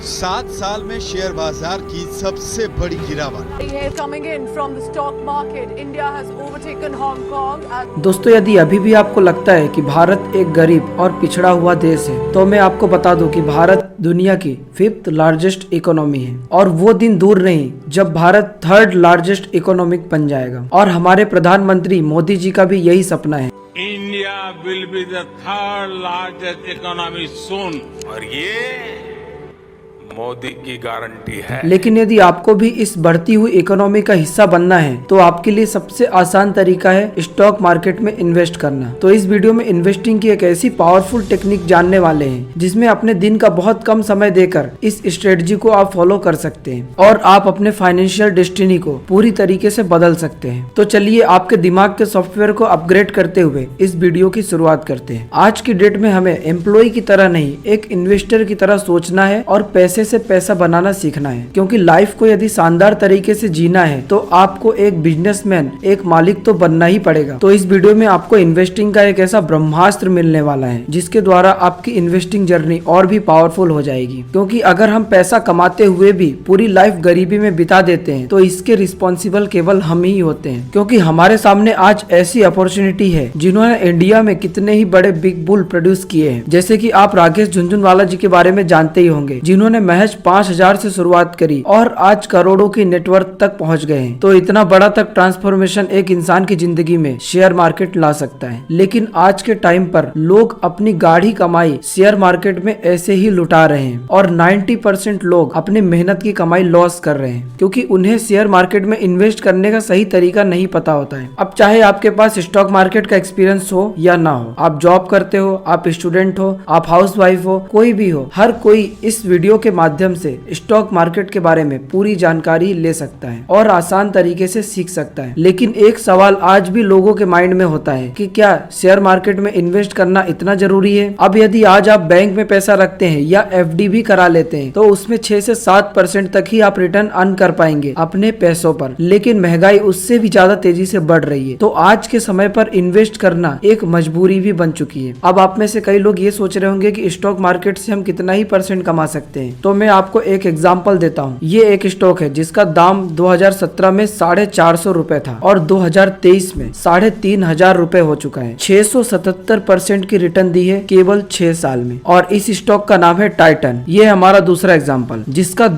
7 साल में शेयर बाजार की सबसे बड़ी गिरावट। दोस्तों, यदि अभी भी आपको लगता है कि भारत एक गरीब और पिछड़ा हुआ देश है, तो मैं आपको बता दूं कि भारत दुनिया की 5th लार्जेस्ट इकोनॉमी है और वो दिन दूर नहीं जब भारत 3rd लार्जेस्ट इकोनॉमिक बन जाएगा। और हमारे प्रधानमंत्री मोदी जी का भी यही सपना है। India will be the 3rd largest economy soon, और ये मोदी की गारंटी है। लेकिन यदि आपको भी इस बढ़ती हुई इकोनॉमी का हिस्सा बनना है, तो आपके लिए सबसे आसान तरीका है स्टॉक मार्केट में इन्वेस्ट करना। तो इस वीडियो में इन्वेस्टिंग की एक ऐसी पावरफुल टेक्निक जानने वाले हैं जिसमें अपने दिन का बहुत कम समय देकर इस स्ट्रेटजी को आप फॉलो कर सकते हैं और आप अपने फाइनेंशियल डेस्टिनी को पूरी तरीके से बदल सकते हैं। तो चलिए आपके दिमाग के सॉफ्टवेयर को अपग्रेड करते हुए इस वीडियो की शुरुआत करते हैं। आज की डेट में हमें एम्प्लॉय की तरह नहीं, एक इन्वेस्टर की तरह सोचना है और पैसे से पैसा बनाना सीखना है, क्योंकि लाइफ को यदि शानदार तरीके से जीना है तो आपको एक बिजनेसमैन, एक मालिक तो बनना ही पड़ेगा। तो इस वीडियो में आपको इन्वेस्टिंग का एक ऐसा ब्रह्मास्त्र मिलने वाला है जिसके द्वारा आपकी इन्वेस्टिंग जर्नी और भी पावरफुल हो जाएगी। क्योंकि अगर हम पैसा कमाते हुए भी पूरी लाइफ गरीबी में बिता देते हैं तो इसके रिस्पॉन्सिबल केवल हम ही होते हैं, क्योंकि हमारे सामने आज ऐसी अपॉर्चुनिटी है जिन्होंने इंडिया में कितने ही बड़े बिग बुल प्रोड्यूस किए हैं। जैसे कि आप राकेश झुनझुनवाला जी के बारे में जानते ही होंगे, जिन्होंने महज 5,000 से शुरुआत करी और आज करोड़ों की नेटवर्क तक पहुंच गए हैं। तो इतना बड़ा तक ट्रांसफॉर्मेशन एक इंसान की जिंदगी में शेयर मार्केट ला सकता है। लेकिन आज के टाइम पर लोग अपनी गाढ़ी कमाई शेयर मार्केट में ऐसे ही लुटा रहे हैं और 90% लोग अपनी मेहनत की कमाई लॉस कर रहे हैं, क्योंकि उन्हें शेयर मार्केट में इन्वेस्ट करने का सही तरीका नहीं पता होता है। अब चाहे आपके पास स्टॉक मार्केट का एक्सपीरियंस हो या ना हो, आप जॉब करते हो, आप स्टूडेंट हो, आप हाउसवाइफ हो, कोई भी हो, हर कोई इस वीडियो के माध्यम से स्टॉक मार्केट के बारे में पूरी जानकारी ले सकता है और आसान तरीके से सीख सकता है। लेकिन एक सवाल आज भी लोगों के माइंड में होता है कि क्या शेयर मार्केट में इन्वेस्ट करना इतना जरूरी है? अब यदि आज आप बैंक में पैसा रखते हैं या FD भी करा लेते हैं तो उसमें 6 से 7% तक ही आप रिटर्न अर्न कर पाएंगे अपने पैसों पर। लेकिन महंगाई उससे भी ज्यादा तेजी से बढ़ रही है, तो आज के समय पर इन्वेस्ट करना एक मजबूरी भी बन चुकी है। अब आप में से कई लोग ये सोच रहे होंगे कि स्टॉक मार्केट से हम कितना ही % कमा सकते हैं। तो मैं आपको एक एग्जांपल देता हूँ। ये एक स्टॉक है जिसका दाम 2017 में 450 रुपए था और 2023 में 3,500 रुपए हो चुका है। 677% की रिटर्न दी है केवल 6 साल में। और इस स्टॉक का नाम है टाइटन। ये हमारा दूसरा एग्जांपल, जिसका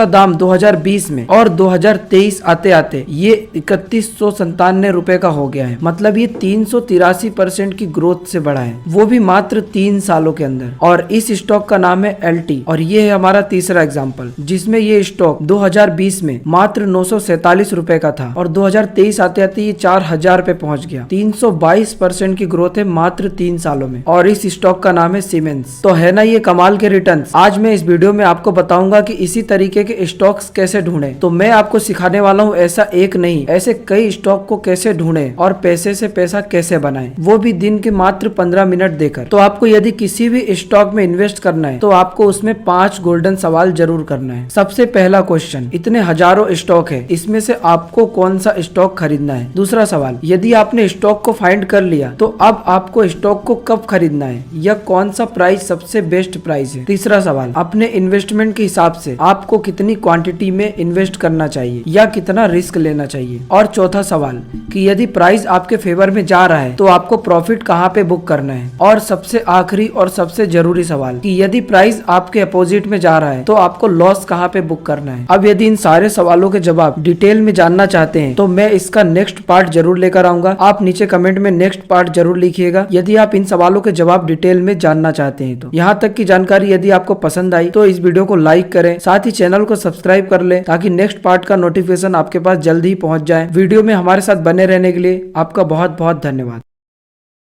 दाम 2020 में और 2023 आते आते ये 3197 रुपए का हो गया है। मतलब ये 383% की ग्रोथ से बढ़ा है, वो भी मात्र 3 सालों के अंदर। और इस स्टॉक का नाम है LT और ये है हमारा तीसरा एग्जांपल, जिसमें ये स्टॉक 2020 में मात्र 947 रुपए का था और 2023 आते आते ये 4,000 रुपए पहुंच गया। 322% की ग्रोथ है मात्र 3 सालों में। और इस स्टॉक का नाम है सीमेंस। तो है ना ये कमाल के रिटर्न्स। आज मैं इस वीडियो में आपको बताऊंगा कि इसी तरीके के स्टॉक्स कैसे ढूंढें। तो मैं आपको सिखाने वाला हूँ ऐसा एक नहीं, ऐसे कई स्टॉक को कैसे ढूंढें और पैसे से पैसा कैसे बनाएं, वो भी दिन के मात्र 15 मिनट देकर। तो आपको यदि किसी भी स्टॉक में इन्वेस्ट करना है तो आपको उसमें 5 गोल्डन सवाल जरूर करना है। सबसे पहला क्वेश्चन, इतने हजारों स्टॉक है, इसमें से आपको कौन सा स्टॉक खरीदना है? दूसरा सवाल, यदि आपने स्टॉक को फाइंड कर लिया तो अब आपको स्टॉक को कब खरीदना है या कौन सा प्राइस सबसे बेस्ट प्राइस है? तीसरा सवाल, अपने इन्वेस्टमेंट के हिसाब से आपको कितनी क्वांटिटी में इन्वेस्ट करना चाहिए या कितना रिस्क लेना चाहिए? और चौथा सवाल कि यदि प्राइस आपके फेवर में जा रहा है तो आपको प्रॉफिट कहाँ पे बुक करना है? और सबसे आखिरी और सबसे जरूरी सवाल कि यदि प्राइस आपके अपोजिट में जा रहा है तो आपको लॉस कहाँ पे बुक करना है? अब यदि इन सारे सवालों के जवाब डिटेल में जानना चाहते हैं तो मैं इसका नेक्स्ट पार्ट जरूर लेकर आऊंगा। आप नीचे कमेंट में नेक्स्ट पार्ट जरूर लिखिएगा यदि आप इन सवालों के जवाब डिटेल में जानना चाहते हैं। तो यहाँ तक की जानकारी यदि आपको पसंद आई तो इस वीडियो को लाइक करें, साथ ही चैनल को सब्सक्राइब कर लें ताकि नेक्स्ट पार्ट का नोटिफिकेशन आपके पास जल्दी ही पहुंच जाए। वीडियो में हमारे साथ बने रहने के लिए आपका बहुत बहुत धन्यवाद।